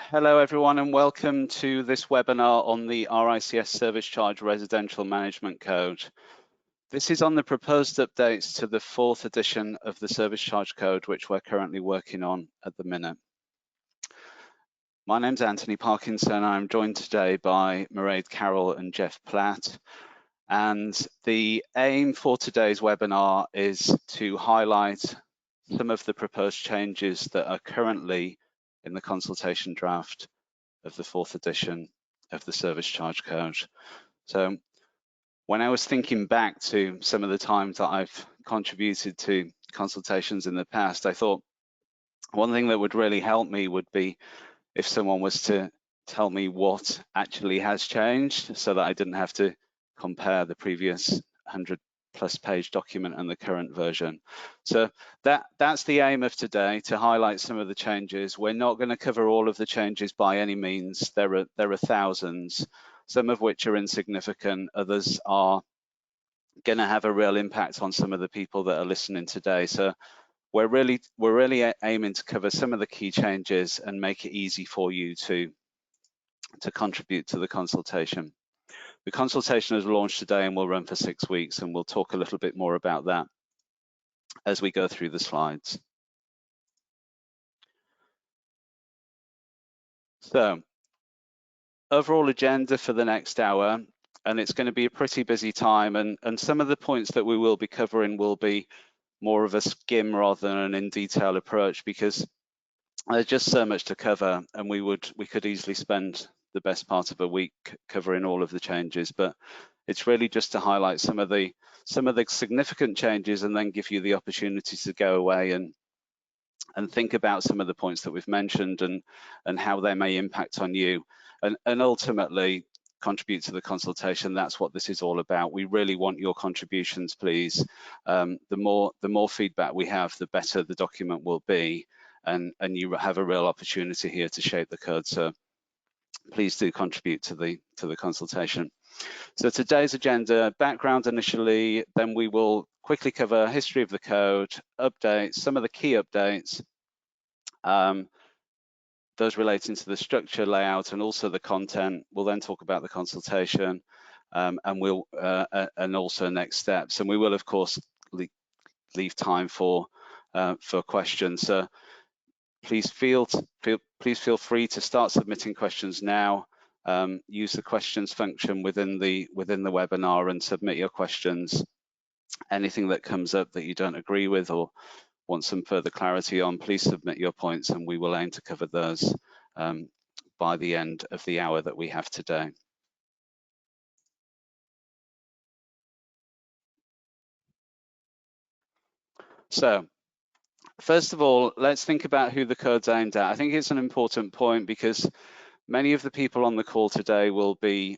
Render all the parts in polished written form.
Hello everyone and welcome to this webinar on the RICS Service Charge Residential Management Code. This is on the proposed updates to the 4th edition of the Service Charge Code, which we're currently working on at the minute. My name's Anthony Parkinson. I'm joined today by Mairead Carroll and Jeff Platt. And the aim for today's webinar is to highlight some of the proposed changes that are currently in the consultation draft of the 4th edition of the Service Charge Code. So when I was thinking back to some of the times that I've contributed to consultations in the past, I thought one thing that would really help me would be if someone was to tell me what actually has changed so that I didn't have to compare the previous 100+ page document and the current version. So that's the aim of today, to highlight some of the changes. We're not going to cover all of the changes by any means. There are thousands, some of which are insignificant, others are going to have a real impact on some of the people that are listening today. So we're really aiming to cover some of the key changes and make it easy for you to contribute to the consultation. The consultation is launched today and will run for 6 weeks, and we'll talk a little bit more about that as we go through the slides. So, overall agenda for the next hour, and it's going to be a pretty busy time, and some of the points that we will be covering will be more of a skim rather than an in-detail approach, because there's just so much to cover, and we could easily spend the best part of a week covering all of the changes, but it's really just to highlight some of the significant changes and then give you the opportunity to go away and think about some of the points that we've mentioned and how they may impact on you, and ultimately contribute to the consultation. That's what this is all about. We really want your contributions, please. The more feedback we have, the better the document will be, and you have a real opportunity here to shape the code. So please do contribute to the consultation. So today's agenda: background initially, then we will quickly cover history of the code, updates, some of the key updates, those relating to the structure, layout, and also the content. We'll then talk about the consultation, and also next steps. And we will, of course, leave time for questions. So please feel free to start submitting questions now. Use the questions function within the webinar and submit your questions. Anything that comes up that you don't agree with or want some further clarity on, please submit your points, and we will aim to cover those by the end of the hour that we have today. So, first of all, let's think about who the code's aimed at. I think it's an important point because many of the people on the call today will be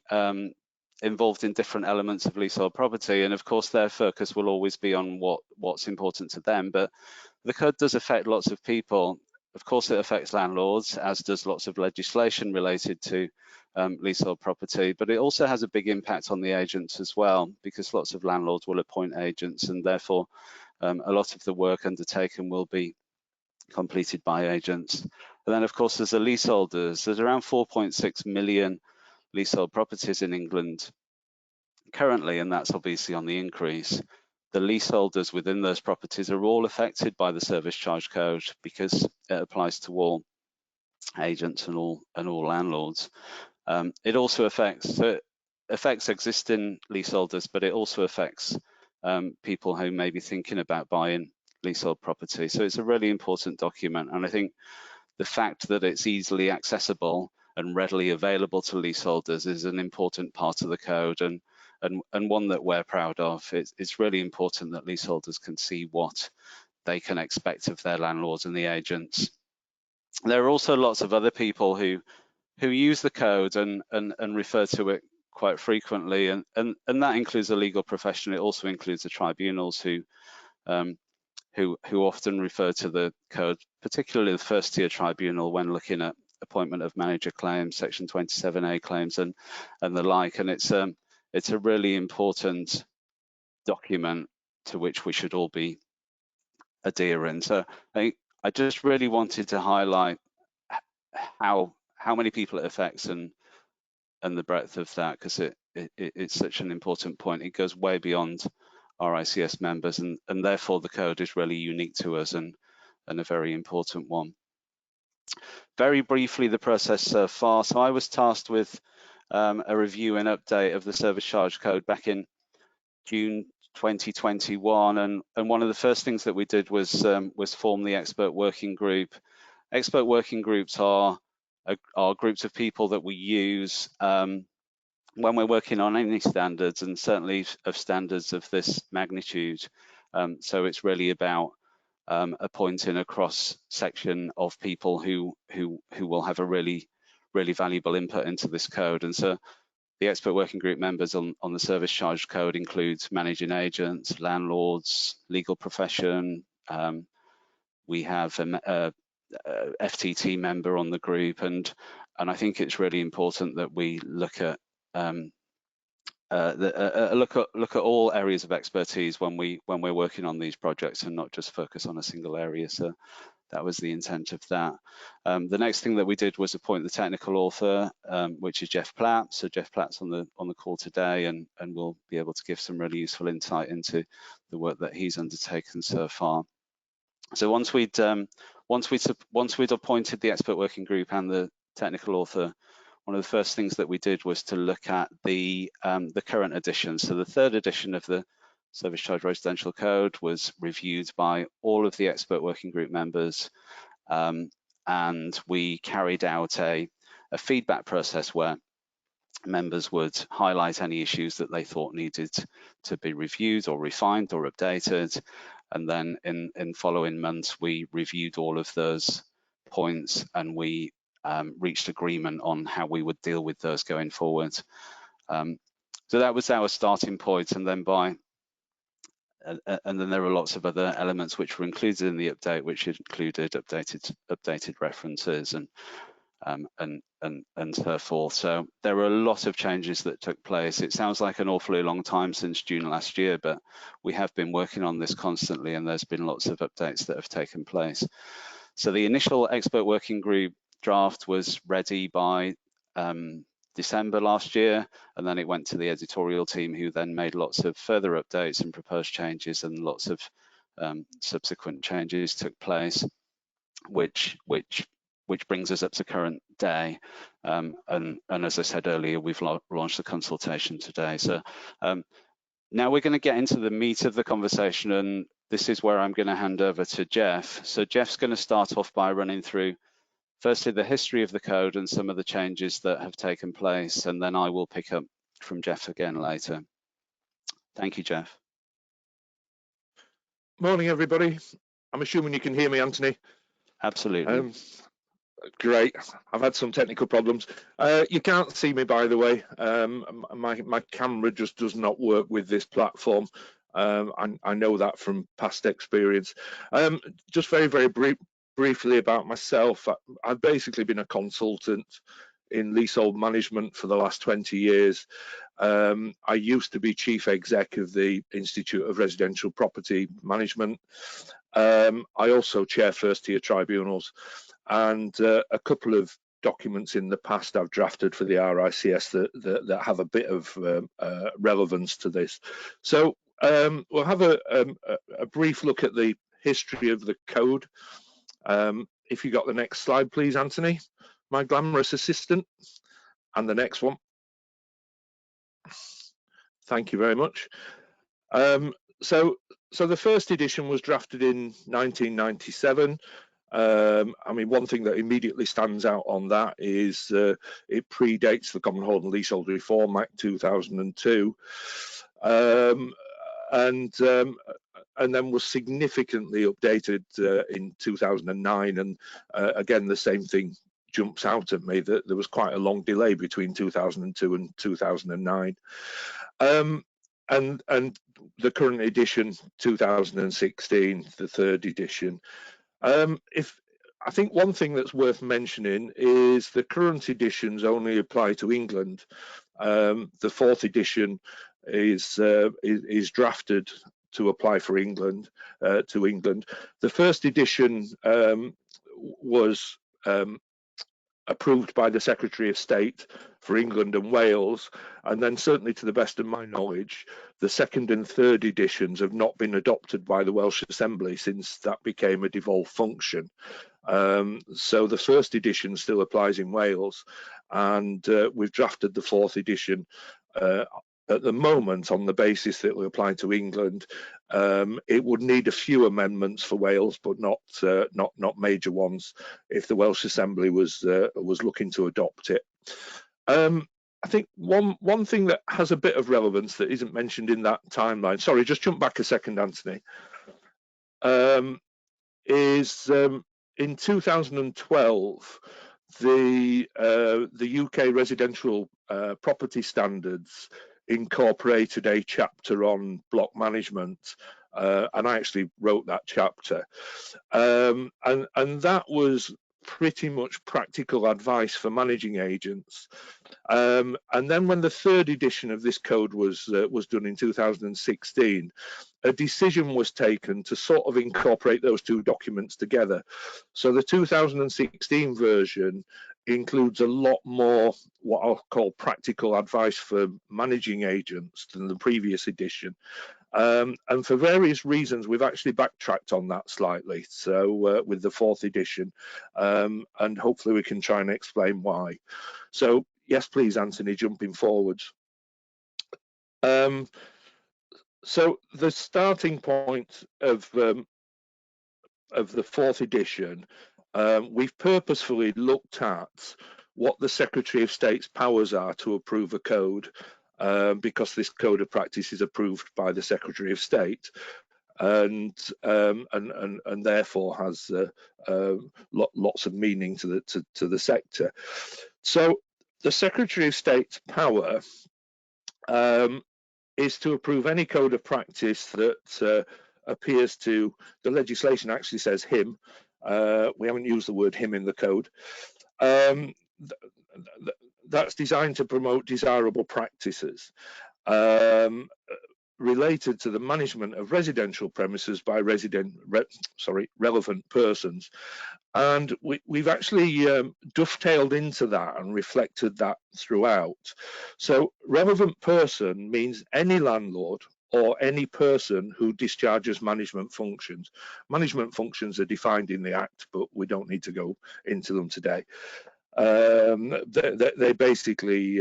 involved in different elements of leasehold property, and of course their focus will always be on what's important to them, but the code does affect lots of people. Of course it affects landlords, as does lots of legislation related to leasehold property, but it also has a big impact on the agents as well, because lots of landlords will appoint agents, and therefore a lot of the work undertaken will be completed by agents. And then of course there's the leaseholders. There's around 4.6 million leasehold properties in England currently, and that's obviously on the increase. The leaseholders within those properties are all affected by the Service Charge Code because it applies to all agents and all landlords. It also affects existing leaseholders, but it also affects people who may be thinking about buying leasehold property. So it's a really important document, and I think the fact that it's easily accessible and readily available to leaseholders is an important part of the code, and one that we're proud of. It's really important that leaseholders can see what they can expect of their landlords and the agents. There are also lots of other people who use the code and refer to it quite frequently, and that includes the legal profession. It also includes the tribunals who often refer to the code, particularly the first tier tribunal, when looking at appointment of manager claims, section 27A claims, and the like. And it's a really important document to which we should all be adhering. So I just really wanted to highlight how how many people it affects and the breadth of that, because it's such an important point. It goes way beyond our ICS members, and therefore the code is really unique to us and a very important one. Very briefly, the process so far. So I was tasked with a review and update of the service charge code back in June 2021, and one of the first things that we did was form the expert working group. Expert working groups are groups of people that we use when we're working on any standards, and certainly of standards of this magnitude. So it's really about appointing a cross section of people who will have a really valuable input into this code. And so the expert working group members on the service charge code includes managing agents, landlords, legal profession. We have a FTT member on the group, and I think it's really important that we look at look at all areas of expertise when we're working on these projects, and not just focus on a single area. So that was the intent of that. The next thing that we did was appoint the technical author, which is Jeff Platt. So Jeff Platt's on the call today, and will be able to give some really useful insight into the work that he's undertaken so far. So once we'd appointed the expert working group and the technical author, one of the first things that we did was to look at the current edition. So the third edition of the Service Charge Residential Code was reviewed by all of the expert working group members, and we carried out a feedback process where members would highlight any issues that they thought needed to be reviewed or refined or updated. And then in following months, we reviewed all of those points, and we reached agreement on how we would deal with those going forward. So that was our starting point, and then there are lots of other elements which were included in the update, which included updated references and so forth. So there were a lot of changes that took place. It sounds like an awfully long time since June last year, but we have been working on this constantly, and there's been lots of updates that have taken place. So the initial expert working group draft was ready by December last year, and then it went to the editorial team, who then made lots of further updates and proposed changes, and lots of subsequent changes took place, which brings us up to current day. And as I said earlier, we've launched the consultation today. So now we're going to get into the meat of the conversation, and this is where I'm going to hand over to Jeff. So Jeff's going to start off by running through, firstly, the history of the code and some of the changes that have taken place, and then I will pick up from Jeff again later. Thank you, Jeff. Morning, everybody. I'm assuming you can hear me, Anthony. Absolutely. Great. I've had some technical problems. You can't see me, by the way. My camera just does not work with this platform. I know that from past experience. Just very briefly about myself. I've basically been a consultant in leasehold management for the last 20 years. I used to be chief exec of the Institute of Residential Property Management. I also chair first tier tribunals, and a couple of documents in the past I've drafted for the RICS that have a bit of relevance to this. So we'll have a brief look at the history of the code. If you got the next slide, please, Anthony, my glamorous assistant, and the next one. Thank you very much. So the first edition was drafted in 1997. I mean, one thing that immediately stands out on that is it predates the Common Hold and Leasehold Reform Act 2002, and then was significantly updated in 2009. And again, the same thing jumps out at me, that there was quite a long delay between 2002 and 2009. And the current edition, 2016, the third edition. I think one thing that's worth mentioning is the current editions only apply to England. The fourth edition is drafted to apply for England, to England. The first edition was approved by the Secretary of State for England and Wales, and then certainly to the best of my knowledge, the second and third editions have not been adopted by the Welsh Assembly since that became a devolved function. So the first edition still applies in Wales, and we've drafted the fourth edition at the moment on the basis that we apply to England. It would need a few amendments for Wales, but not major ones if the Welsh Assembly was looking to adopt it. I think one thing that has a bit of relevance that isn't mentioned in that timeline, sorry, just jump back a second, Anthony, is in 2012, the UK residential property standards incorporated a chapter on block management, and I actually wrote that chapter, and that was pretty much practical advice for managing agents. And then when the third edition of this code was done in 2016, a decision was taken to sort of incorporate those two documents together. So the 2016 version includes a lot more what I'll call practical advice for managing agents than the previous edition. And for various reasons, we've actually backtracked on that slightly. So with the fourth edition, and hopefully we can try and explain why. So yes, please, Anthony, jumping forwards. So the starting point of the fourth edition, we've purposefully looked at what the Secretary of State's powers are to approve a code, because this code of practice is approved by the Secretary of State, and therefore has lots of meaning to the sector. So the Secretary of State's power is to approve any code of practice that appears to, the legislation actually says him, we haven't used the word him in the code, that's designed to promote desirable practices related to the management of residential premises by relevant persons. And we've actually dovetailed into that and reflected that throughout. So relevant person means any landlord or any person who discharges management functions. Management functions are defined in the Act, but we don't need to go into them today. They basically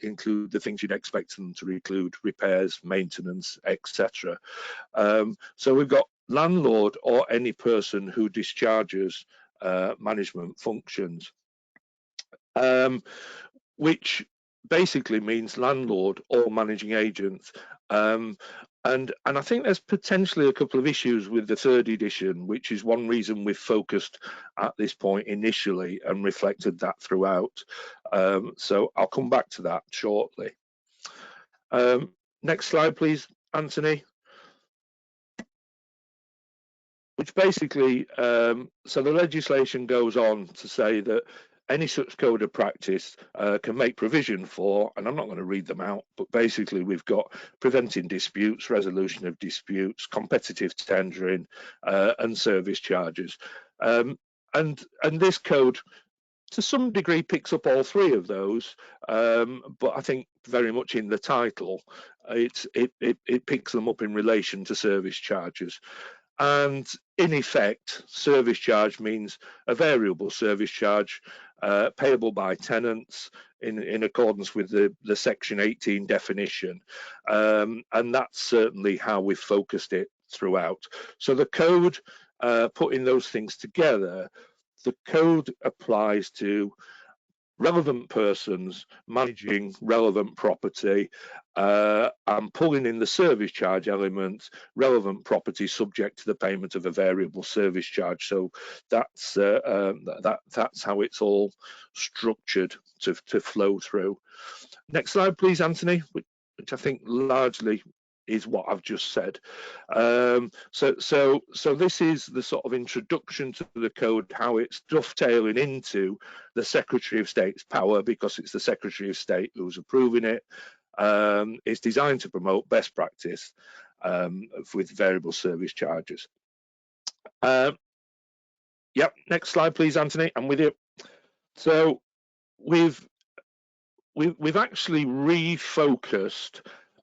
include the things you'd expect them to include: repairs, maintenance, etc. So we've got landlord or any person who discharges management functions, which basically means landlord or managing agent. And I think there's potentially a couple of issues with the third edition, which is one reason we've focused at this point initially and reflected that throughout. So I'll come back to that shortly. Next slide, please, Anthony. Which basically, so the legislation goes on to say that any such code of practice can make provision for, and I'm not going to read them out, but basically we've got preventing disputes, resolution of disputes, competitive tendering, and service charges. And this code, to some degree, picks up all three of those, but I think very much in the title, it picks them up in relation to service charges. And in effect, service charge means a variable service charge payable by tenants in accordance with the Section 18 definition. And that's certainly how we've focused it throughout. So the code, putting those things together, the code applies to relevant persons managing relevant property, and pulling in the service charge element, relevant property subject to the payment of a variable service charge. So that's how it's all structured to flow through. Next slide, please, Anthony, which I think largely is what I've just said. So this is the sort of introduction to the code, how it's dovetailing into the Secretary of State's power, because it's the Secretary of State who's approving it. It's designed to promote best practice with variable service charges. Yep, next slide, please, Anthony. I'm with you. So we've actually refocused,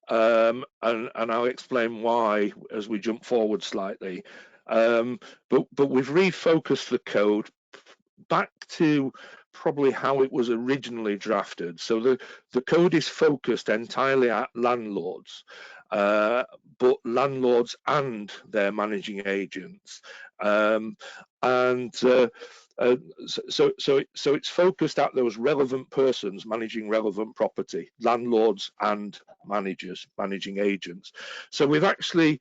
and I'll explain why as we jump forward slightly. But we've refocused the code back to probably how it was originally drafted. So the code is focused entirely at landlords, but landlords and their managing agents, so it's focused at those relevant persons managing relevant property, landlords and managers, managing agents. So we've actually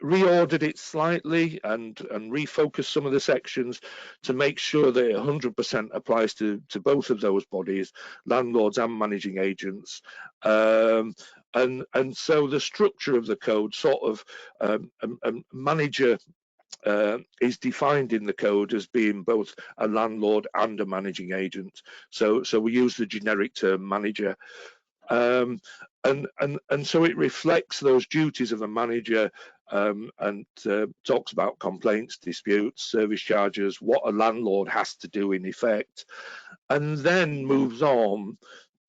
reordered it slightly and refocused some of the sections to make sure that it 100% applies to both of those bodies, landlords and managing agents. And so the structure of the code sort of a manager is defined in the code as being both a landlord and a managing agent. So we use the generic term manager. And so it reflects those duties of a manager, and talks about complaints, disputes, service charges, what a landlord has to do in effect, and then moves on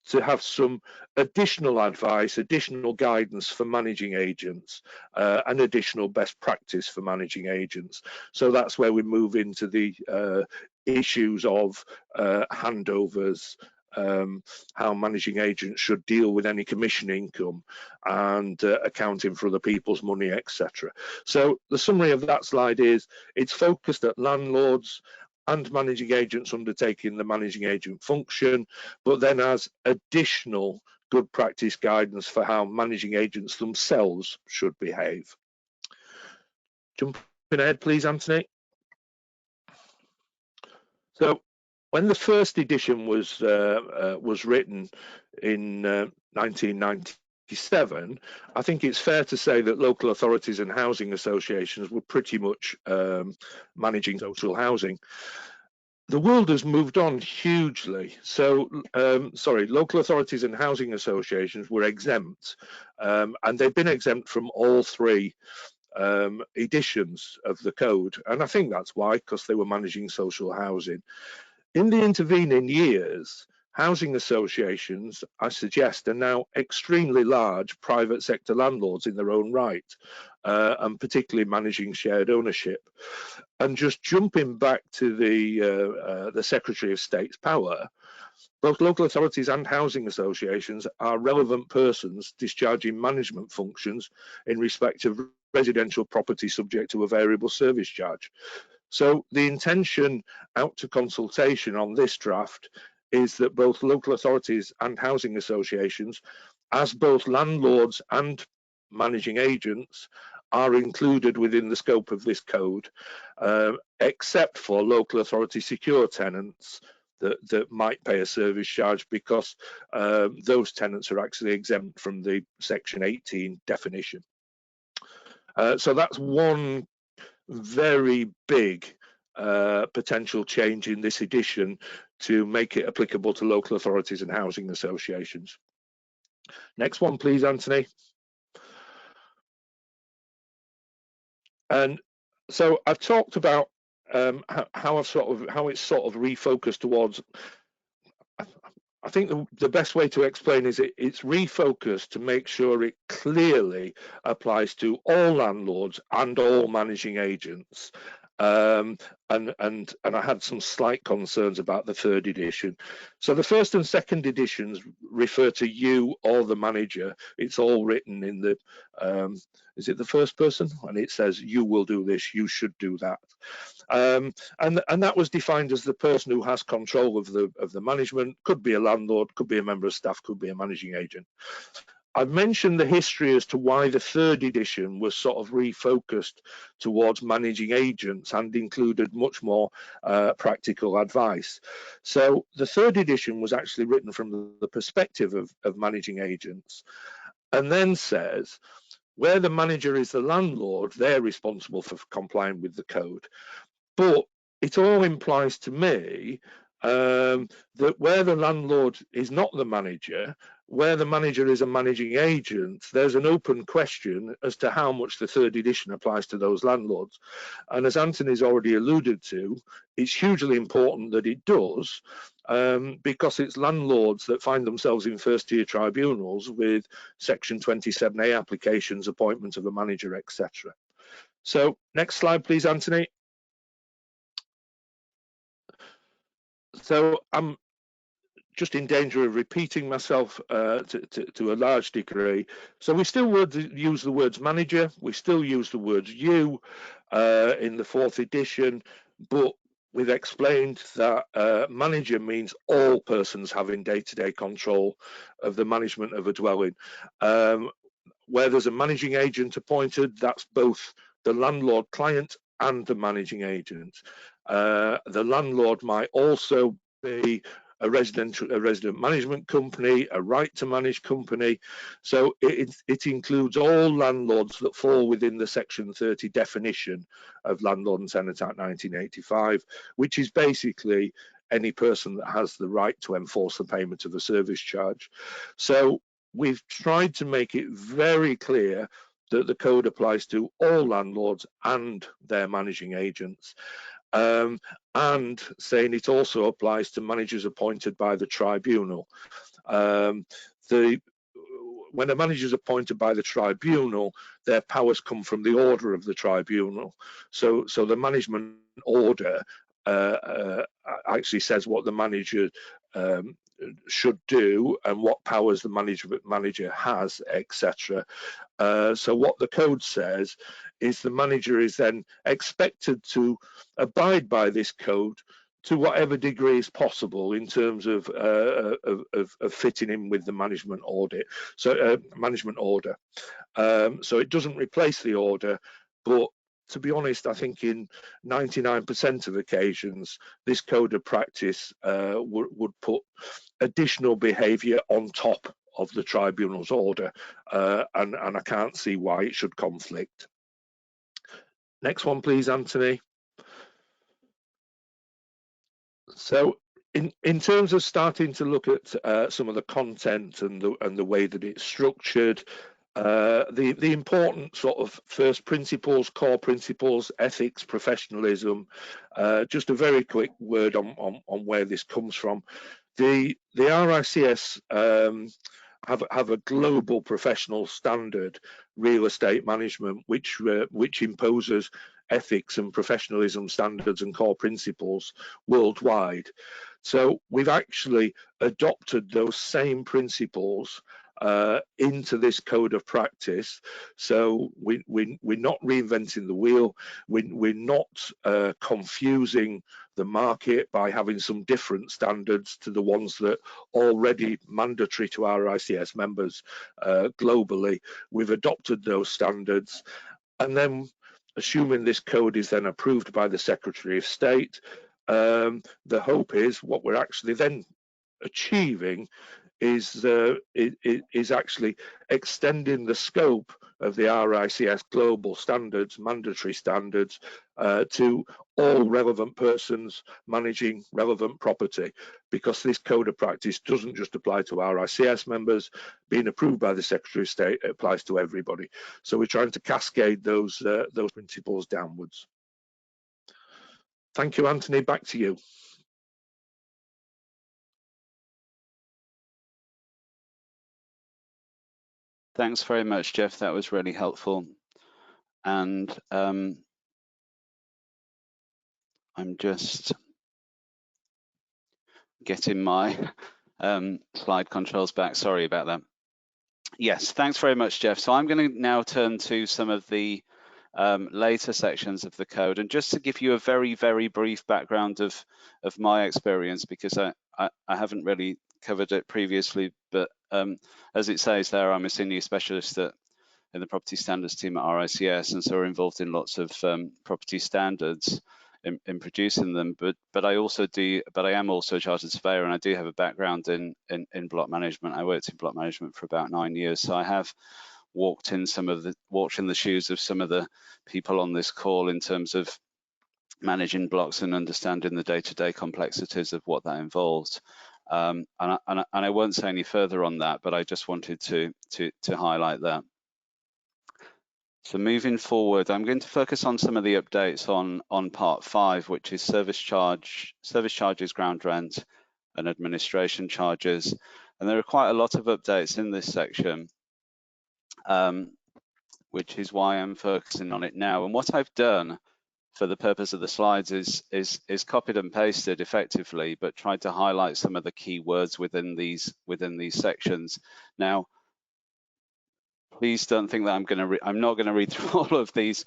to have some additional advice, additional guidance for managing agents, and additional best practice for managing agents. So that's where we move into the issues of handovers, how managing agents should deal with any commission income, and accounting for other people's money, etc. So the summary of that slide is it's focused at landlords and managing agents undertaking the managing agent function, but then has additional good practice guidance for how managing agents themselves should behave. Jumping ahead, please, Anthony. So when the first edition was written in 1997, I think it's fair to say that local authorities and housing associations were pretty much managing social housing. The world has moved on hugely. So, local authorities and housing associations were exempt, and they've been exempt from all three editions of the code. And I think that's why, because they were managing social housing. In the intervening years, housing associations, I suggest, are now extremely large private sector landlords in their own right, and particularly managing shared ownership. And just jumping back to the Secretary of State's power, both local authorities and housing associations are relevant persons discharging management functions in respect of residential property subject to a variable service charge. So the intention out to consultation on this draft is that both local authorities and housing associations, as both landlords and managing agents, are included within the scope of this code, except for local authority secure tenants that might pay a service charge, because those tenants are actually exempt from the Section 18 definition. So that's one very big potential change in this edition to make it applicable to local authorities and housing associations. Next one, please, Anthony. And so I've talked about how it's sort of refocused towards. I think the best way to explain is it's refocused to make sure it clearly applies to all landlords and all managing agents. And I had some slight concerns about the third edition. So the first and second editions refer to you or the manager. It's all written in the is it the first person? And it says you will do this, you should do that. And that was defined as the person who has control of the management. Could be a landlord, could be a member of staff, could be a managing agent. I've mentioned the history as to why the third edition was sort of refocused towards managing agents and included much more practical advice. So the third edition was actually written from the perspective of managing agents, and then says where the manager is the landlord, they're responsible for complying with the code. But it all implies to me that where the landlord is not the manager, where the manager is a managing agent, there's an open question as to how much the third edition applies to those landlords. And as Anthony's already alluded to, it's hugely important that it does, because it's landlords that find themselves in first-tier tribunals with Section 27A applications, appointment of a manager, etc. So next slide, please, Anthony. So I'm just in danger of repeating myself to a large degree. So we still would use the words manager, we still use the words you in the 4th edition, but we've explained that manager means all persons having day-to-day control of the management of a dwelling. Where there's a managing agent appointed, that's both the landlord client and the managing agent. The landlord might also be a resident management company, a right to manage company. So it includes all landlords that fall within the Section 30 definition of Landlord and Tenant Act 1985, which is basically any person that has the right to enforce the payment of a service charge. So we've tried to make it very clear that the code applies to all landlords and their managing agents. And saying it also applies to managers appointed by the tribunal. When a manager is appointed by the tribunal, their powers come from the order of the tribunal. So the management order actually says what the manager should do and what powers the manager has, etc. So what the code says is the manager is then expected to abide by this code to whatever degree is possible in terms of fitting in with the management audit. So management order. So it doesn't replace the order, but to be honest, I think in 99% of occasions, this code of practice would put additional behaviour on top of the tribunal's order, and I can't see why it should conflict. Next one, please, Anthony. So in terms of starting to look at some of the content and the way that it's structured, the important sort of first principles, core principles, ethics, professionalism, just a very quick word on where this comes from. The RICS have a global professional standard real estate management, which imposes ethics and professionalism standards and core principles worldwide. So we've actually adopted those same principles into this code of practice. So we're not reinventing the wheel. We're not confusing the market by having some different standards to the ones that are already mandatory to our RICS members globally. We've adopted those standards, and then assuming this code is then approved by the Secretary of State, the hope is what we're actually then achieving is actually extending the scope of the RICS global standards, mandatory standards, to all relevant persons managing relevant property, because this code of practice doesn't just apply to RICS members. Being approved by the Secretary of State, it applies to everybody. So we're trying to cascade those principles downwards. Thank you, Anthony. Back to you. Thanks very much, Jeff. That was really helpful. And I'm just getting my slide controls back. Sorry about that. Yes, thanks very much, Jeff. So I'm going to now turn to some of the later sections of the code, and just to give you a very, very brief background of my experience, because I haven't really covered it previously, but as it says there, I'm a senior specialist in the property standards team at RICS, and so we're involved in lots of property standards in producing them. But I am also a chartered surveyor, and I do have a background in block management. I worked in block management for about 9 years, so I have walked in the shoes of some of the people on this call in terms of managing blocks and understanding the day-to-day complexities of what that involves. And I won't say any further on that, but I just wanted to highlight that. So moving forward, I'm going to focus on some of the updates on part 5, which is service charges, ground rent, and administration charges. And there are quite a lot of updates in this section, which is why I'm focusing on it now. And what I've done for the purpose of the slides is copied and pasted effectively, but tried to highlight some of the key words within these sections. Now, please don't think that I'm not going to read through all of these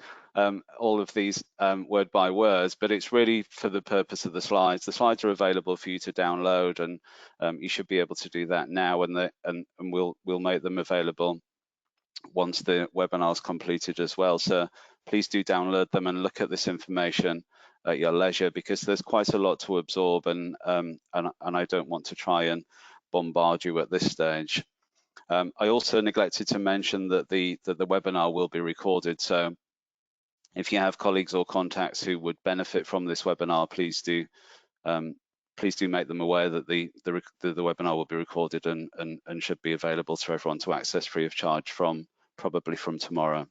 word by words, but it's really for the purpose of the slides. The slides are available for you to download, and you should be able to do that now, and we'll make them available once the webinar is completed as well. So please do download them and look at this information at your leisure, because there's quite a lot to absorb, and I don't want to try and bombard you at this stage. I also neglected to mention that the webinar will be recorded. So if you have colleagues or contacts who would benefit from this webinar, please do make them aware that the webinar will be recorded and should be available to everyone to access free of charge probably from tomorrow.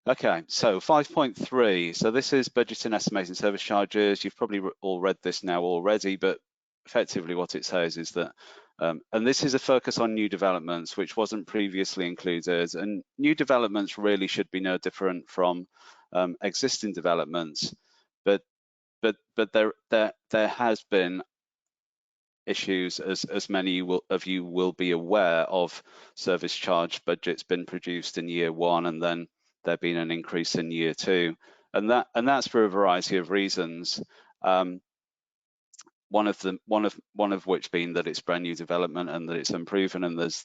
Okay, so 5.3. So this is budgeting, estimating service charges. You've probably all read this now already, but effectively what it says is that, and this is a focus on new developments, which wasn't previously included. And new developments really should be no different from existing developments, but there has been issues, as many of you will be aware of, service charge budgets been produced in year 1, and then there been an increase in year 2, and that's for a variety of reasons. One of which being that it's brand new development and that it's unproven, and there's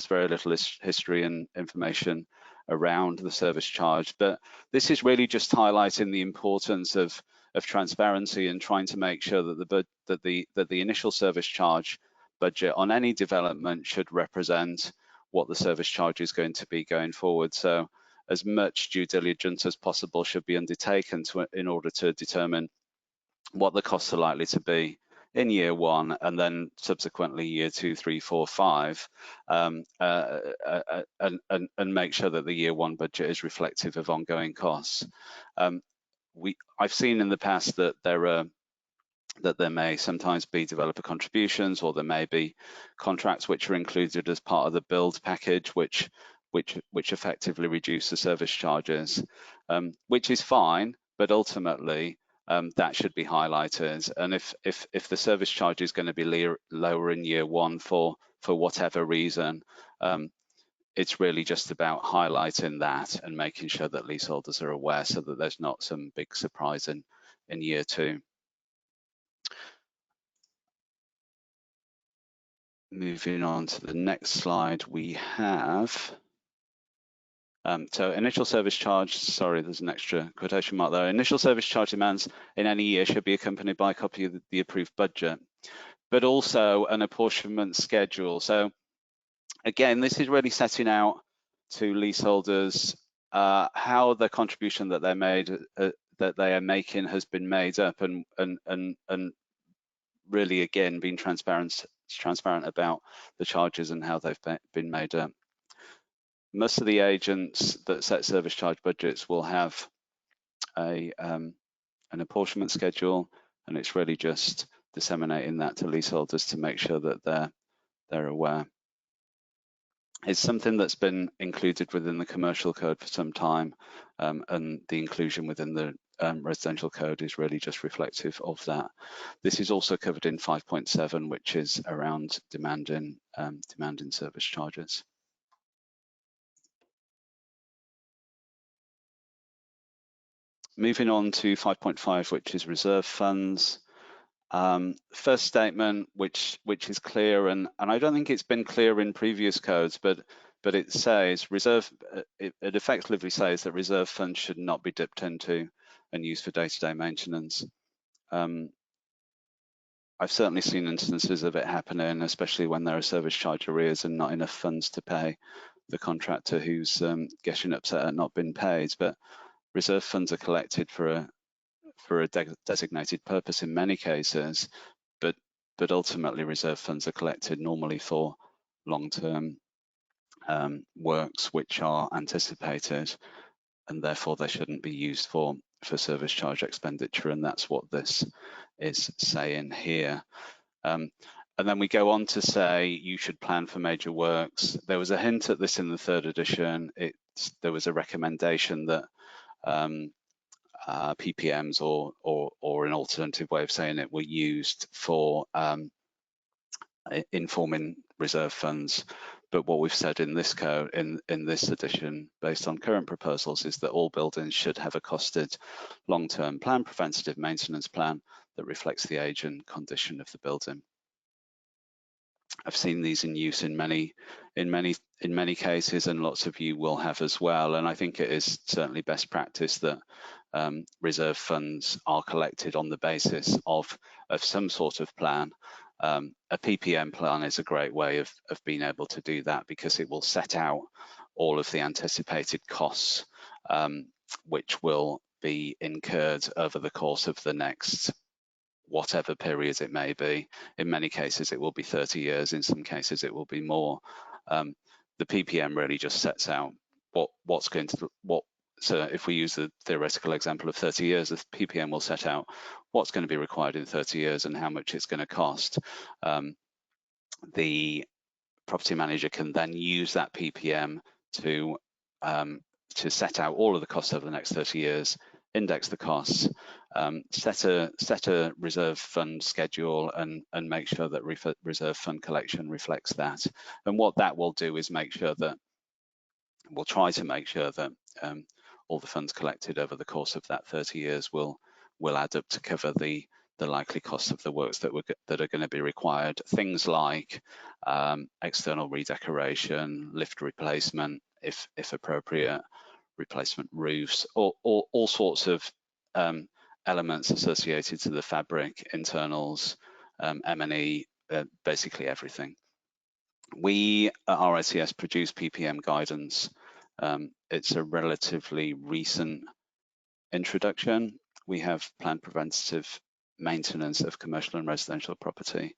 very little history and information around the service charge. But this is really just highlighting the importance of transparency and trying to make sure that the initial service charge budget on any development should represent what the service charge is going to be going forward. So as much due diligence as possible should be undertaken in order to determine what the costs are likely to be in year 1, and then subsequently year 2, 3, 4, 5, and make sure that the year 1 budget is reflective of ongoing costs. I've seen in the past that there may sometimes be developer contributions, or there may be contracts which are included as part of the build package, which effectively reduce the service charges, which is fine, but ultimately that should be highlighted. And if the service charge is going to be lower in year 1 for whatever reason, it's really just about highlighting that and making sure that leaseholders are aware, so that there's not some big surprise in year 2. Moving on to the next slide, we have so initial service charge, sorry, there's an extra quotation mark there. Initial service charge demands in any year should be accompanied by a copy of the approved budget, but also an apportionment schedule. So again, this is really setting out to leaseholders how the contribution that they are making has been made up, and really again being transparent about the charges and how they've been made up. Most of the agents that set service charge budgets will have an apportionment schedule, and it's really just disseminating that to leaseholders to make sure that they're aware. It's something that's been included within the commercial code for some time, and the inclusion within the residential code is really just reflective of that. This is also covered in 5.7, which is around demanding service charges. Moving on to 5.5, which is reserve funds. First statement, which is clear, and I don't think it's been clear in previous codes, but it says it effectively says that reserve funds should not be dipped into and used for day-to-day maintenance. I've certainly seen instances of it happening, especially when there are service charge arrears and not enough funds to pay the contractor who's getting upset at not being paid. But reserve funds are collected for a designated purpose in many cases, but but ultimately reserve funds are collected normally for long-term works which are anticipated, and therefore they shouldn't be used for service charge expenditure, and that's what this is saying here. And then we go on to say you should plan for major works. There was a hint at this in the third edition. There was a recommendation that ppms or an alternative way of saying it were used for informing reserve funds. But what we've said in this code, in this edition, based on current proposals, is that all buildings should have a costed long-term plan, preventative maintenance plan, that reflects the age and condition of the building. I've seen these in use in many cases, and lots of you will have as well. And I think it is certainly best practice that reserve funds are collected on the basis of some sort of plan. A PPM plan is a great way of being able to do that, because it will set out all of the anticipated costs which will be incurred over the course of the next whatever period it may be. In many cases it will be 30 years, in some cases it will be more. The PPM really just sets out so if we use the theoretical example of 30 years, the PPM will set out what's going to be required in 30 years and how much it's going to cost. The property manager can then use that PPM to set out all of the costs over the next 30 years, index the costs, set a reserve fund schedule, and make sure that reserve fund collection reflects that. And what that will do is we'll try to make sure that all the funds collected over the course of that 30 years will add up to cover the likely costs of the works that are going to be required. Things like external redecoration, lift replacement, if appropriate, replacement roofs, or all sorts of elements associated to the fabric, internals, M&E, basically everything. We at RICS produce PPM guidance. It's a relatively recent introduction. We have planned preventative maintenance of commercial and residential property.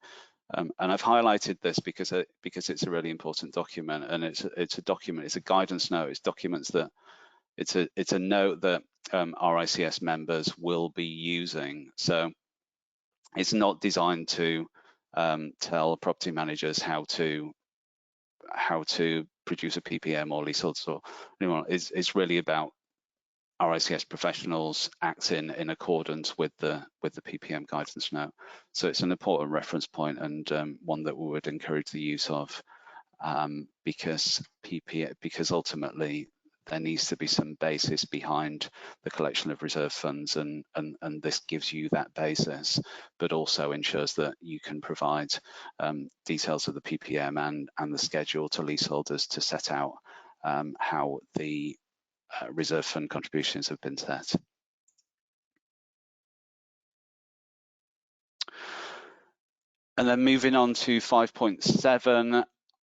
And I've highlighted this because it's a really important document, and it's a document, it's a guidance note, it's a note that RICS members will be using. So it's not designed to tell property managers how to produce a PPM or leaseholders or anyone. It's really about RICS professionals acting in accordance with the PPM guidance note. So it's an important reference point, and one that we would encourage the use of, because ultimately there needs to be some basis behind the collection of reserve funds, and this gives you that basis, but also ensures that you can provide details of the PPM and the schedule to leaseholders to set out how the reserve fund contributions have been set. And then moving on to 5.7,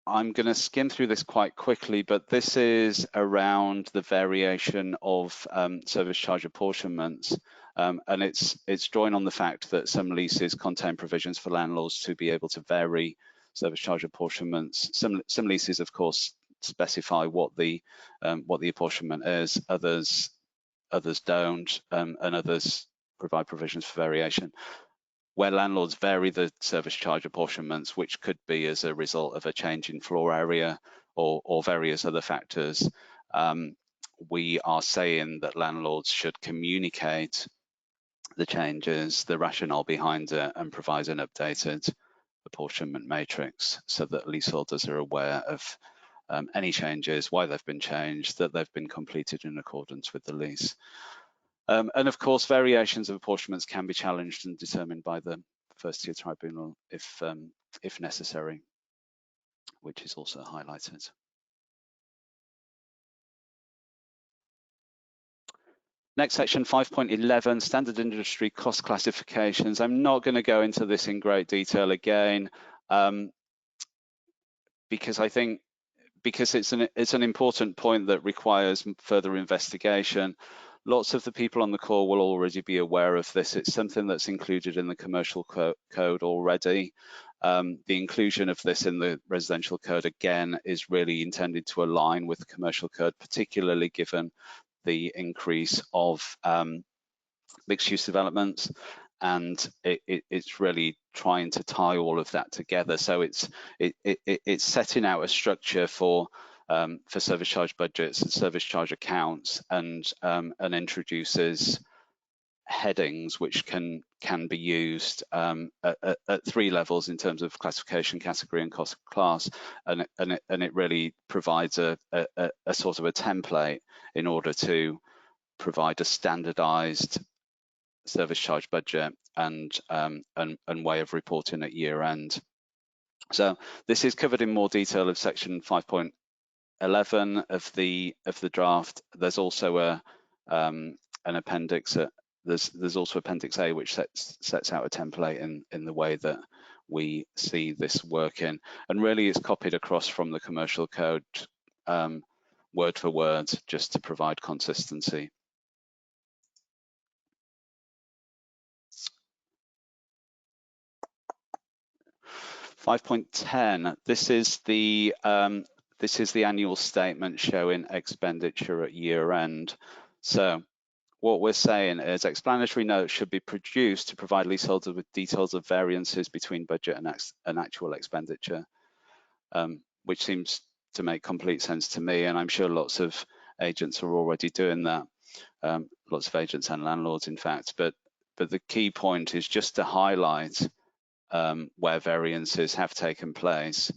I'm going to skim through this quite quickly, but this is around the variation of service charge apportionments, and it's drawing on the fact that some leases contain provisions for landlords to be able to vary service charge apportionments. Some leases, of course, specify what the apportionment is. Others don't, and others provide provisions for variation. Where landlords vary the service charge apportionments, which could be as a result of a change in floor area or various other factors, we are saying that landlords should communicate the changes, the rationale behind it, and provide an updated apportionment matrix so that leaseholders are aware of any changes, why they've been changed, that they've been completed in accordance with the lease. And of course, variations of apportionments can be challenged and determined by the first tier tribunal if necessary, which is also highlighted. Next section, 5.11, standard industry cost classifications. I'm not going to go into this in great detail again, because I think it's an important point that requires further investigation. lots of the people on the call will already be aware of this. It's something that's included in the commercial code already. The inclusion of this in the residential code, again, is really intended to align with the commercial code, particularly given the increase of mixed-use developments, and it's really trying to tie all of that together. So it's setting out a structure for service charge budgets and service charge accounts, and introduces headings which can be used at 3 levels in terms of classification, category, and cost class, and it really provides a sort of a template in order to provide a standardized service charge budget and way of reporting at year end. So this is covered in more detail of section 5.11 of the draft. There's also an appendix. There's also Appendix A, which sets out a template in the way that we see this working, and really it's copied across from the commercial code word for word, just to provide consistency. (5.10). This is the annual statement showing expenditure at year end. So what we're saying is explanatory notes should be produced to provide leaseholders with details of variances between budget and actual expenditure, which seems to make complete sense to me, and I'm sure lots of agents are already doing that, lots of agents and landlords, in fact. But the key point is just to highlight where variances have taken place,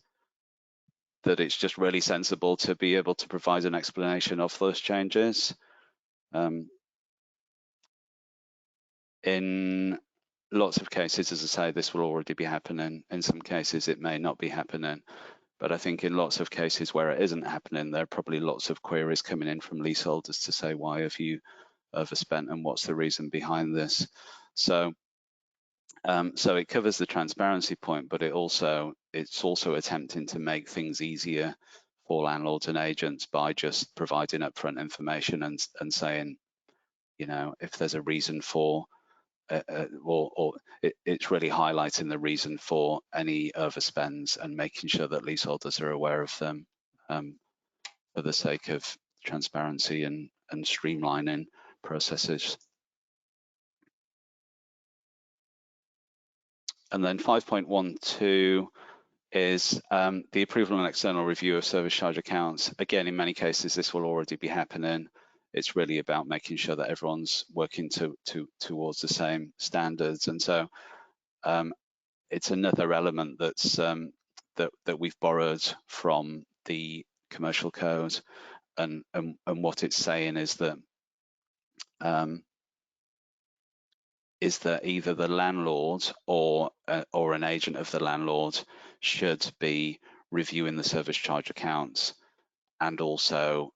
that it's just really sensible to be able to provide an explanation of those changes. In lots of cases, as I say, this will already be happening. In some cases, it may not be happening. But I think in lots of cases where it isn't happening, there are probably lots of queries coming in from leaseholders to say, why have you overspent and what's the reason behind this? So it covers the transparency point, but it's also attempting to make things easier for landlords and agents by just providing upfront information and saying, you know, if there's a reason for, it's really highlighting the reason for any overspends and making sure that leaseholders are aware of them, for the sake of transparency and streamlining processes. And then 5.12 is the approval and external review of service charge accounts. Again, in many cases, this will already be happening. It's really about making sure that everyone's working towards the same standards. And so it's another element that's that we've borrowed from the commercial code, and what it's saying is that either the landlord or an agent of the landlord should be reviewing the service charge accounts, and also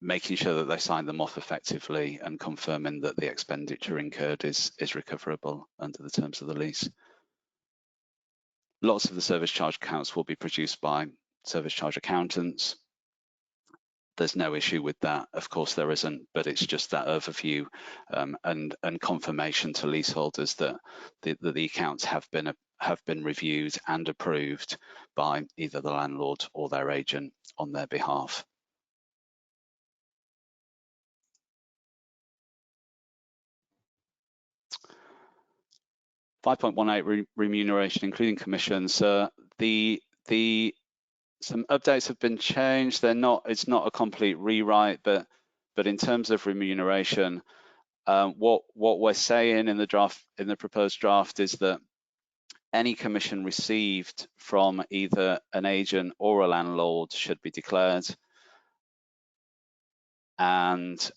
making sure that they sign them off effectively and confirming that the expenditure incurred is recoverable under the terms of the lease. Lots of the service charge accounts will be produced by service charge accountants. There's no issue with that. Of course there isn't, but it's just that overview and confirmation to leaseholders that the accounts have been reviewed and approved by either the landlord or their agent on their behalf. (5.18) remuneration, including commissions. Some updates have been changed. It's not a complete rewrite, but in terms of remuneration, what we're saying in the proposed draft is that any commission received from either an agent or a landlord should be declared, and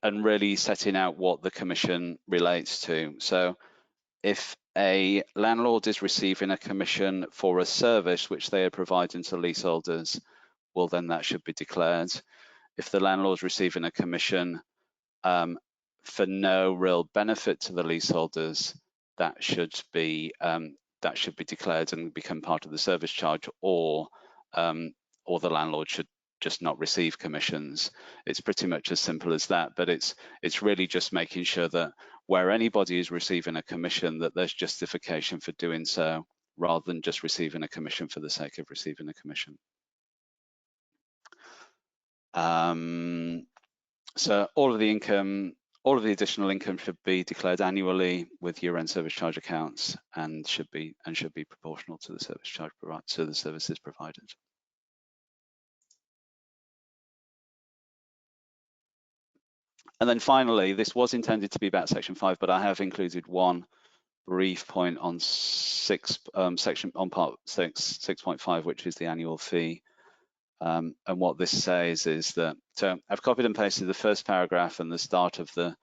really setting out what the commission relates to. So if a landlord is receiving a commission for a service which they are providing to leaseholders, well, then that should be declared. If the landlord's receiving a commission for no real benefit to the leaseholders, that should be declared and become part of the service charge, or the landlord should just not receive commissions. It's pretty much as simple as that, but it's really just making sure that where anybody is receiving a commission, that there's justification for doing so, rather than just receiving a commission for the sake of receiving a commission. So all of the additional income should be declared annually with year-end service charge accounts, and should be proportional to the service charge to the services provided. And then finally, this was intended to be about section 5, but I have included one brief point on part 6.5, which is the annual fee. And what this says is that, so I've copied and pasted the first paragraph and the start of the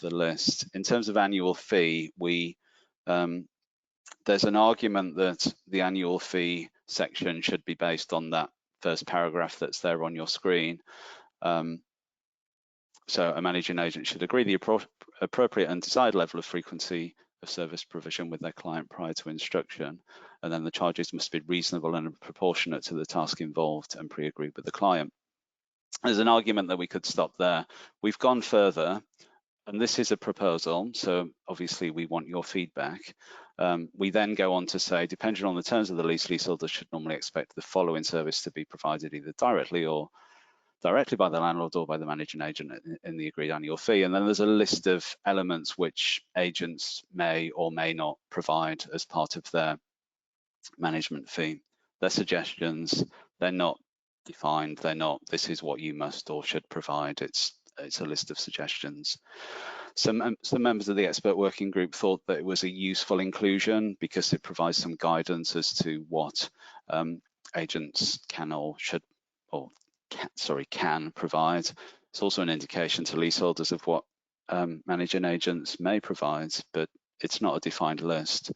list. In terms of annual fee, there's an argument that the annual fee section should be based on that first paragraph that's there on your screen. So a managing agent should agree the appropriate and desired level of frequency of service provision with their client prior to instruction, and then the charges must be reasonable and proportionate to the task involved and pre-agreed with the client. There's an argument that we could stop there. We've gone further, and this is a proposal, so obviously we want your feedback. We then go on to say, depending on the terms of the lease, leaseholders should normally expect the following service to be provided either directly by the landlord or by the managing agent in the agreed annual fee. And then there's a list of elements which agents may or may not provide as part of their management fee. They're suggestions, they're not defined, they're not, this is what you must or should provide. It's a list of suggestions. Some members of the expert working group thought that it was a useful inclusion because it provides some guidance as to what agents can or should, or can provide. It's also an indication to leaseholders of what managing agents may provide, but it's not a defined list.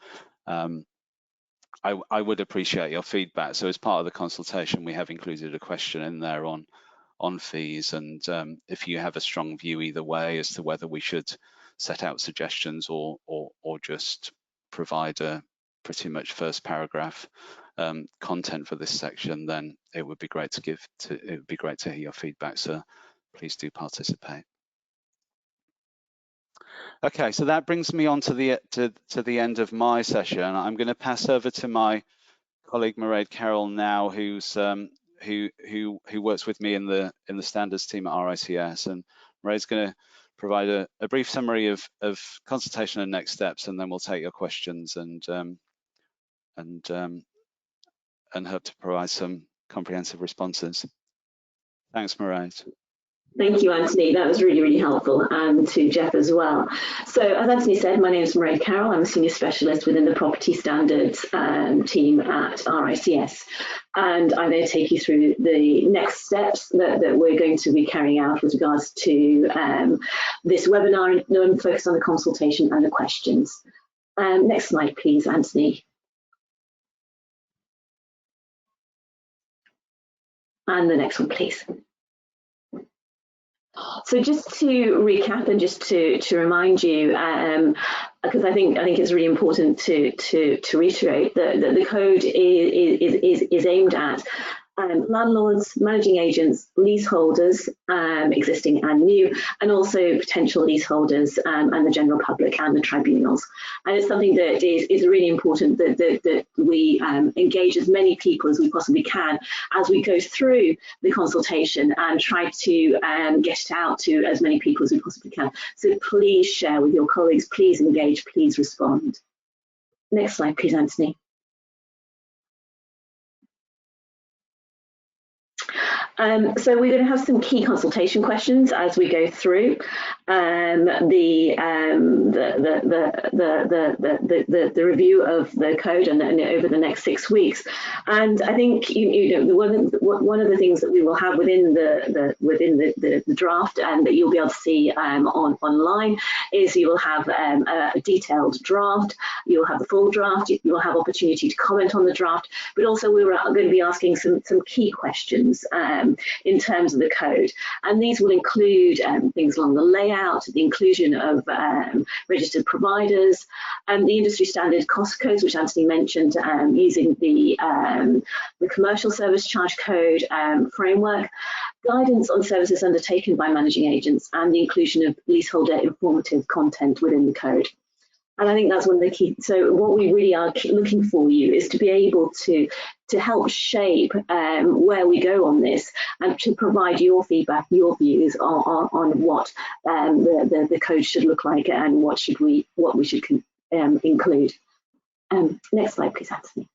I would appreciate your feedback. So as part of the consultation, we have included a question in there on fees, and if you have a strong view either way as to whether we should set out suggestions or just provide a pretty much first paragraph content for this section, then it would be great to hear your feedback. So please do participate. Okay, so that brings me on to the end of my session. I'm going to pass over to my colleague Mairead Carroll now, who works with me in the standards team at RICS, and Mairead's going to provide a brief summary of consultation and next steps, and then we'll take your questions and hope to provide some comprehensive responses. Thanks, Mairead. Thank you, Anthony. That was really, really helpful, and to Jeff as well. So as Anthony said, my name is Mairead Carroll. I'm a senior specialist within the property standards team at RICS. And I'm going to take you through the next steps that we're going to be carrying out with regards to this webinar, and focus on the consultation and the questions. Next slide, please, Anthony. And the next one, please. So just to recap and just to remind you, because I think it's really important to reiterate that the code is aimed at landlords, managing agents, leaseholders, existing and new, and also potential leaseholders and the general public and the tribunals. And it's something that is really important that we engage as many people as we possibly can as we go through the consultation and try to get it out to as many people as we possibly can. So please share with your colleagues, please engage, please respond. Next slide, please, Anthony. So we're going to have some key consultation questions as we go through the review of the code and over the next 6 weeks. And I think one of the things that we will have within the draft and that you'll be able to see online is you will have a detailed draft. You'll have the full draft. You'll have opportunity to comment on the draft, but also we're going to be asking some key questions in terms of the code, and these will include things along the layout layout, the inclusion of registered providers, and the industry standard cost codes, which Anthony mentioned, using the commercial service charge code framework, guidance on services undertaken by managing agents, and the inclusion of leaseholder informative content within the code. And I think that's one of the key. So what we really are looking for you is to be able to help shape where we go on this, and to provide your feedback, your views on what the code should look like, and what we should include. Next slide, please, Anthony.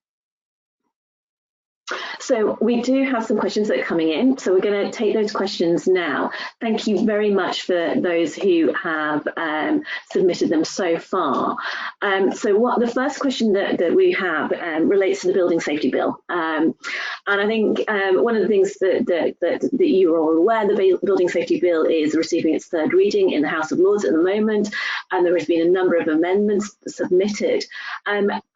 So we do have some questions that are coming in, so we're going to take those questions now. Thank you very much for those who have submitted them so far. So what the first question that we have relates to the Building Safety Bill, and I think one of the things that you are all aware, the Building Safety Bill is receiving its third reading in the House of Lords at the moment, and there has been a number of amendments submitted.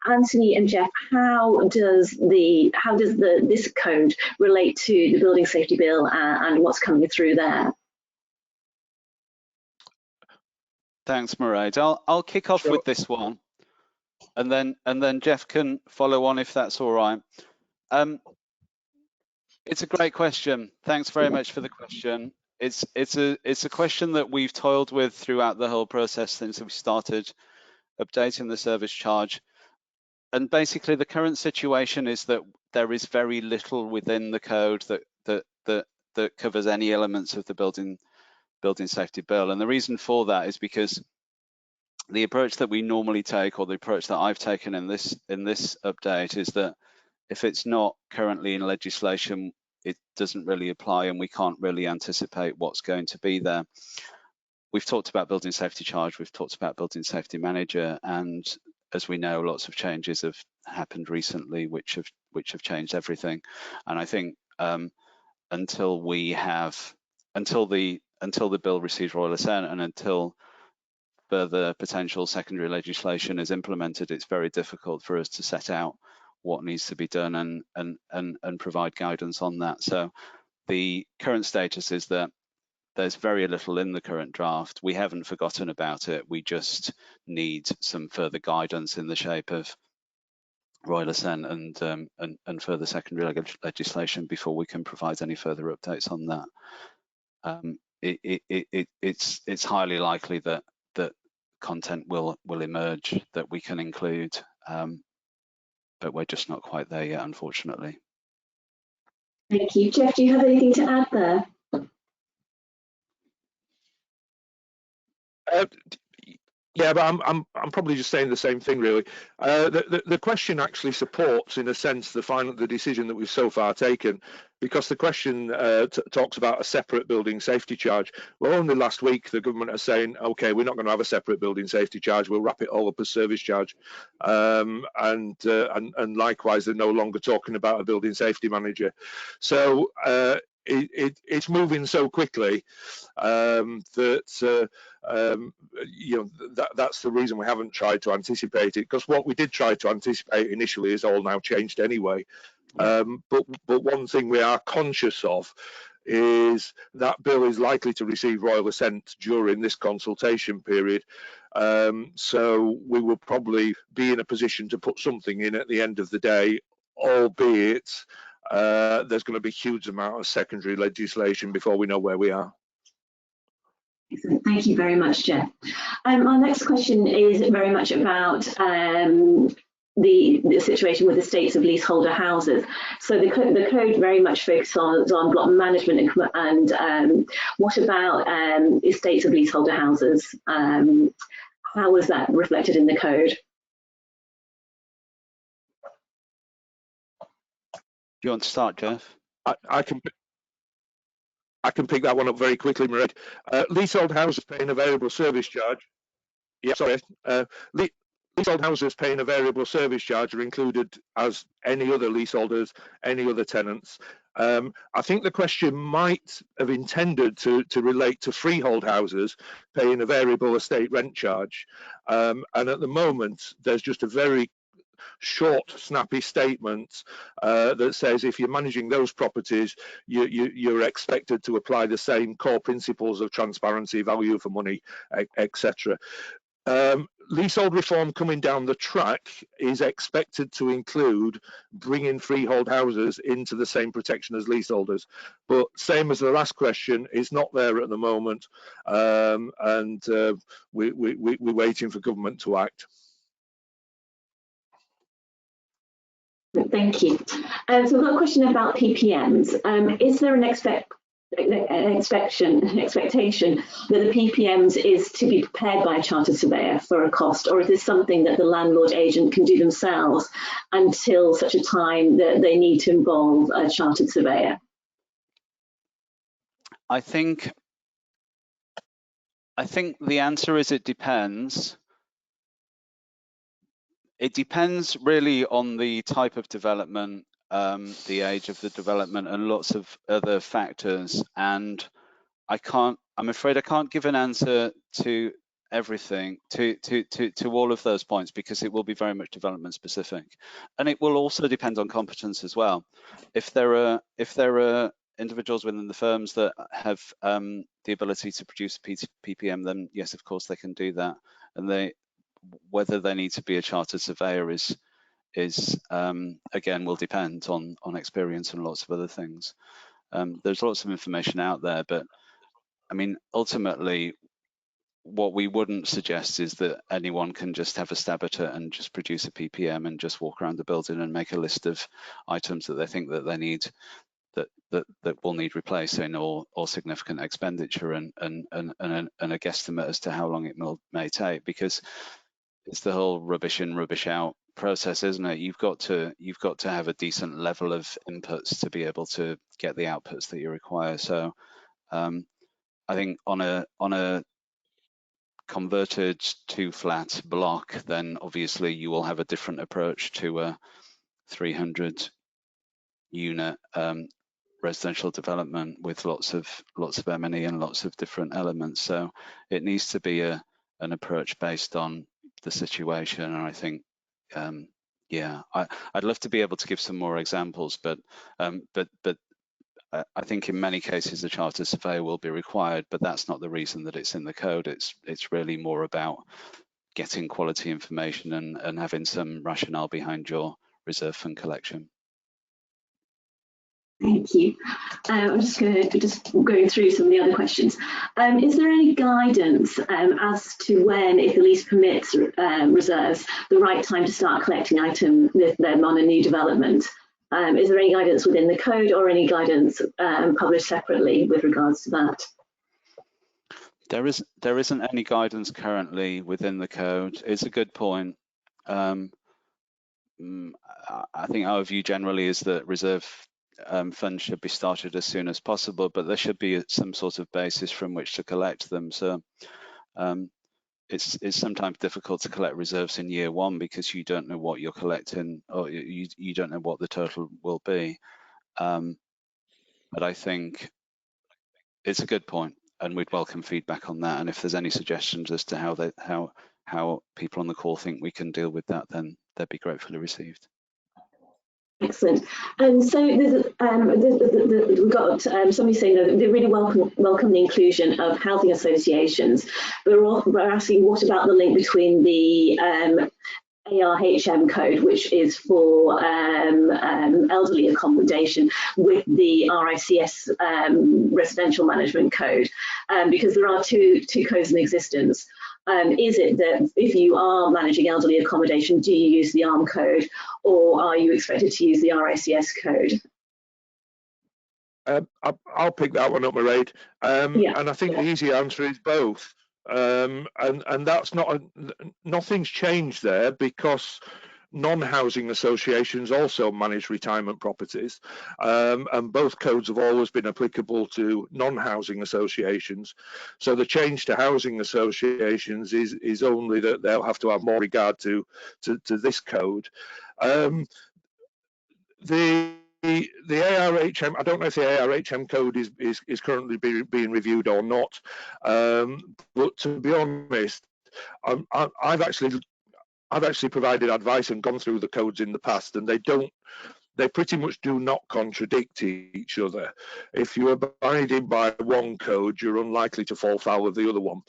Anthony and Jeff, how does this code relate to the Building Safety Bill and what's coming through there? Thanks, Mairead. I'll kick off with this one, and then Jeff can follow on if that's all right. It's a great question. Thanks very much for the question. It's a question that we've toiled with throughout the whole process since we started updating the service charge. And basically, the current situation is that there is very little within the code that covers any elements of the building safety bill. And the reason for that is because the approach that we normally take, or the approach that I've taken in this update, is that if it's not currently in legislation, it doesn't really apply, and we can't really anticipate what's going to be there. We've talked about building safety charge, we've talked about building safety manager, and as we know, lots of changes have happened recently which have changed everything. And I think until the bill receives royal assent, and until further potential secondary legislation is implemented, it's very difficult for us to set out what needs to be done and provide guidance on that. So the current status is that there's very little in the current draft. We haven't forgotten about it. We just need some further guidance in the shape of royal assent and further secondary legislation before we can provide any further updates on that. It's highly likely that content will emerge that we can include, but we're just not quite there yet, unfortunately. Thank you. Jeff, do you have anything to add there? Yeah, but I'm probably just saying the same thing, really. The question actually supports, in a sense, the decision that we've so far taken, because the question talks about a separate building safety charge. Well, only last week the government are saying, okay, we're not going to have a separate building safety charge. We'll wrap it all up as service charge, and likewise, they're no longer talking about a building safety manager. So it's moving so quickly that that's the reason we haven't tried to anticipate it, because what we did try to anticipate initially is all now changed anyway. But one thing we are conscious of is that bill is likely to receive royal assent during this consultation period, so we will probably be in a position to put something in at the end of the day, albeit there's going to be a huge amount of secondary legislation before we know where we are. Excellent. Thank you very much, Jeff. Our next question is very much about the situation with estates of leaseholder houses. So the code very much focuses on block management and what about estates of leaseholder houses? How is that reflected in the code? Do you want to start, Jeff? I can pick that one up very quickly, Mairead. Leasehold houses paying a variable service charge. Yeah, sorry. Leasehold houses paying a variable service charge are included as any other leaseholders, any other tenants. I think the question might have intended to relate to freehold houses paying a variable estate rent charge. And at the moment, there's just a very short, snappy statements that says if you're managing those properties, you're expected to apply the same core principles of transparency, value for money, etc. Leasehold reform coming down the track is expected to include bringing freehold houses into the same protection as leaseholders, but same as the last question, it's not there at the moment, and we're waiting for government to act. Thank you. So I've got a question about PPMs. Is there an expectation that the PPMs is to be prepared by a chartered surveyor for a cost, or is this something that the landlord agent can do themselves until such a time that they need to involve a chartered surveyor? I think the answer is it depends. It depends really on the type of development, the age of the development, and lots of other factors. And I'm afraid I can't give an answer to everything, to all of those points, because it will be very much development specific, and it will also depend on competence as well. If there are individuals within the firms that have the ability to produce a PPM, then yes, of course they can do that, and whether they need to be a chartered surveyor is again will depend on experience and lots of other things. There's lots of information out there, but I mean, ultimately, what we wouldn't suggest is that anyone can just have a stab at it and just produce a PPM and just walk around the building and make a list of items that they think that they need, that will need replacing or significant expenditure and a guesstimate as to how long it may take, because it's the whole rubbish in, rubbish out process, isn't it? You've got to have a decent level of inputs to be able to get the outputs that you require. So I think on a converted to flat block, then obviously you will have a different approach to a 300 unit residential development with lots of M&E and lots of different elements. So it needs to be an approach based on the situation. And I think yeah, I'd love to be able to give some more examples, but I think in many cases a chartered surveyor will be required, but that's not the reason that it's in the code. It's really more about getting quality information and having some rationale behind your reserve fund collection. Thank you. I'm just going through some of the other questions. Is there any guidance as to when, if the lease permits reserves, the right time to start collecting items with them on a new development? Is there any guidance within the code or any guidance published separately with regards to that? There isn't any guidance currently within the code. It's a good point. I think our view generally is that reserve funds should be started as soon as possible, but there should be some sort of basis from which to collect them. So it's sometimes difficult to collect reserves in year one because you don't know what you're collecting, or you don't know what the total will be. But I think it's a good point, and we'd welcome feedback on that. And if there's any suggestions as to how people on the call think we can deal with that, then they'd be gratefully received. Excellent. And so we've got somebody saying that they really welcome the inclusion of housing associations. We're asking, what about the link between the ARHM code, which is for elderly accommodation, with the RICS residential management code, because there are two codes in existence. Is it that if you are managing elderly accommodation, do you use the ARM code, or are you expected to use the RICS code? I'll pick that one up, Mairead. And I think the easy answer is both. And that's nothing's changed there, because non-housing associations also manage retirement properties, and both codes have always been applicable to non-housing associations. So the change to housing associations is only that they'll have to have more regard to this code. The ARHM, I don't know if the ARHM code is currently being reviewed or not, but to be honest, I've actually provided advice and gone through the codes in the past, and they pretty much do not contradict each other. If you're abiding by one code, you're unlikely to fall foul of the other one.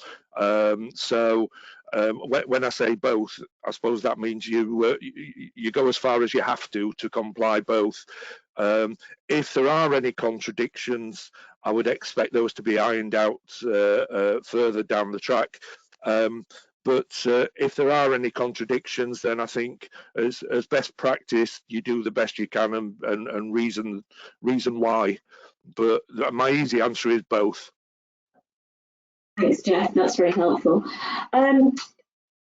When I say both, I suppose that means you go as far as you have to comply both. If there are any contradictions, I would expect those to be ironed out further down the track. But if there are any contradictions, then I think as best practice, you do the best you can and reason why. But my easy answer is both. Thanks, Jeff. That's very helpful.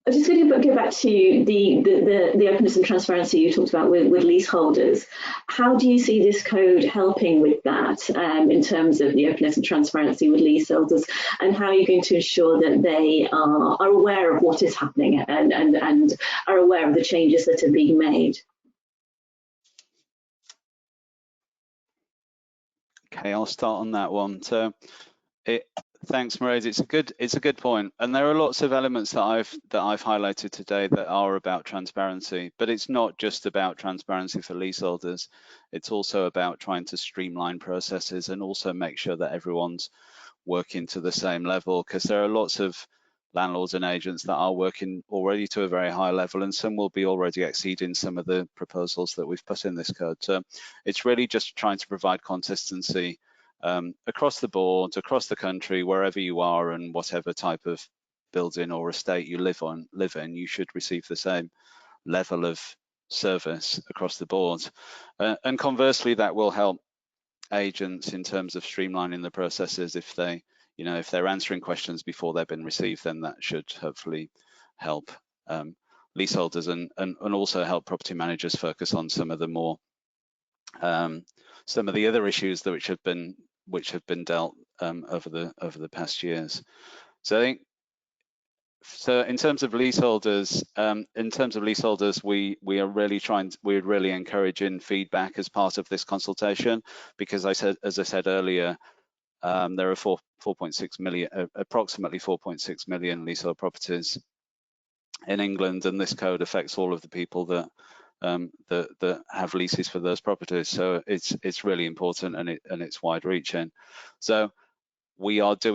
I'm just going to go back to the openness and transparency you talked about with leaseholders. How do you see this code helping with that in terms of the openness and transparency with leaseholders, and how are you going to ensure that they are aware of what is happening and are aware of the changes that are being made? Okay, I'll start on that one. So, thanks, Mairead. It's a good point, and there are lots of elements that I've highlighted today that are about transparency. But it's not just about transparency for leaseholders. It's also about trying to streamline processes and also make sure that everyone's working to the same level, because there are lots of landlords and agents that are working already to a very high level, and some will be already exceeding some of the proposals that we've put in this code. So it's really just trying to provide consistency across the board, across the country, wherever you are and whatever type of building or estate you live in, you should receive the same level of service across the board. And conversely, that will help agents in terms of streamlining the processes. If they're answering questions before they've been received, then that should hopefully help leaseholders and also help property managers focus on some of the more some of the other issues which have been dealt over the past years. So I think, in terms of leaseholders, we're really encouraging feedback as part of this consultation, because as I said earlier, there are 4.6 million, approximately 4.6 million leasehold properties in England, and this code affects all of the people that have leases for those properties. So it's really important, and it's wide-reaching. So we've got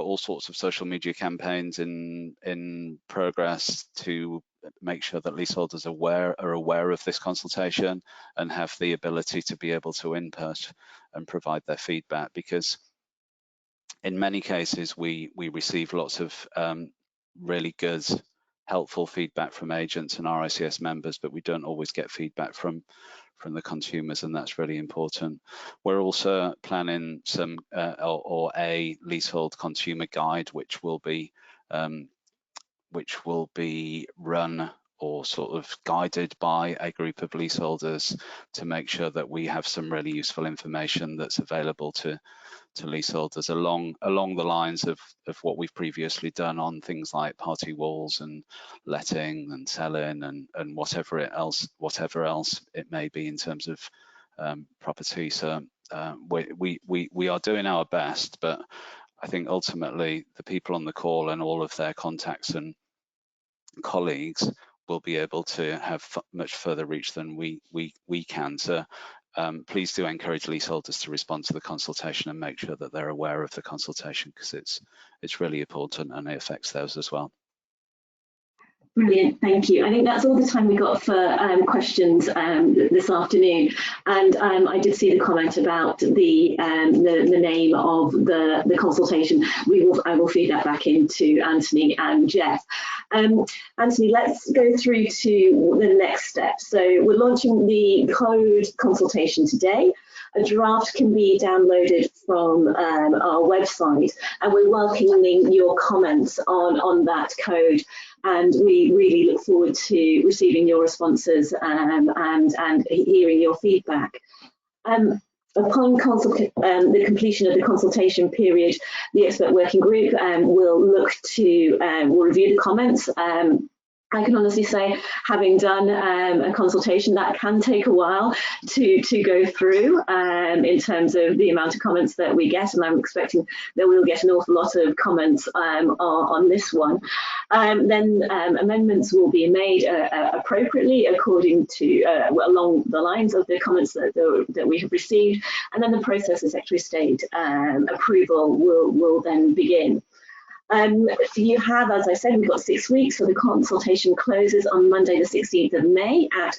all sorts of social media campaigns in progress to make sure that leaseholders are aware of this consultation and have the ability to be able to input and provide their feedback, because in many cases we receive lots of really good, helpful feedback from agents and RICS members, but we don't always get feedback from the consumers, and that's really important. We're also planning a leasehold consumer guide, which will be run or sort of guided by a group of leaseholders to make sure that we have some really useful information that's available to leaseholders along the lines of what we've previously done on things like party walls and letting and selling and whatever else it may be in terms of property. So we are doing our best, but I think ultimately the people on the call and all of their contacts and colleagues will be able to have much further reach than we can. So please do encourage leaseholders to respond to the consultation and make sure that they're aware of the consultation, because it's really important and it affects those as well. Brilliant, thank you. I think that's all the time we got for questions this afternoon. And I did see the comment about the name of the consultation. I will feed that back into Anthony and Jeff. Anthony, let's go through to the next step. So we're launching the code consultation today. A draft can be downloaded from our website, and we're welcoming your comments on that code. And we really look forward to receiving your responses and hearing your feedback. Upon the completion of the consultation period, the expert working group will review the comments I can honestly say, having done a consultation, that can take a while to go through in terms of the amount of comments that we get, and I'm expecting that we'll get an awful lot of comments on this one. Then amendments will be made appropriately according to along the lines of the comments that we have received, and then the process of Secretary of State approval will then begin. You have, as I said, we've got 6 weeks, so the consultation closes on Monday the 16th of May at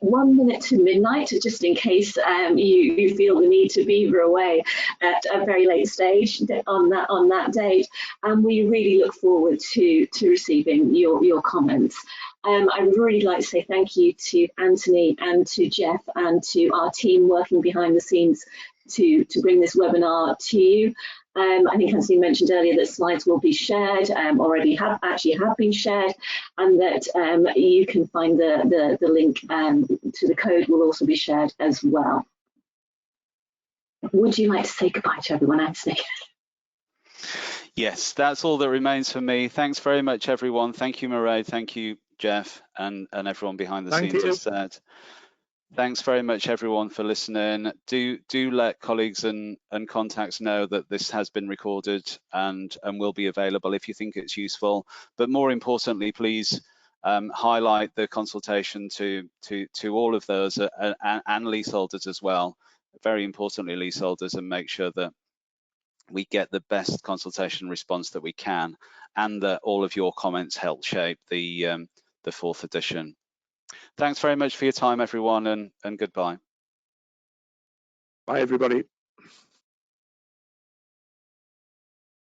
1 minute to midnight, just in case you feel the need to beaver away at a very late stage on that date. And we really look forward to receiving your comments. I would really like to say thank you to Anthony and to Jeff and to our team working behind the scenes to bring this webinar to you. I think Anthony mentioned earlier that slides will be shared, already have been shared, and that you can find the link to the code will also be shared as well. Would you like to say goodbye to everyone, Anthony? Yes, that's all that remains for me. Thanks very much, everyone. Thank you, Mairead. Thank you, Jeff, and everyone behind the scenes has said. Thanks very much, everyone, for listening. Do let colleagues and contacts know that this has been recorded and will be available if you think it's useful. But more importantly, please highlight the consultation to all of those and leaseholders as well. Very importantly, leaseholders, and make sure that we get the best consultation response that we can, and that all of your comments help shape the 4th edition. Thanks very much for your time, everyone, and goodbye. Bye, everybody.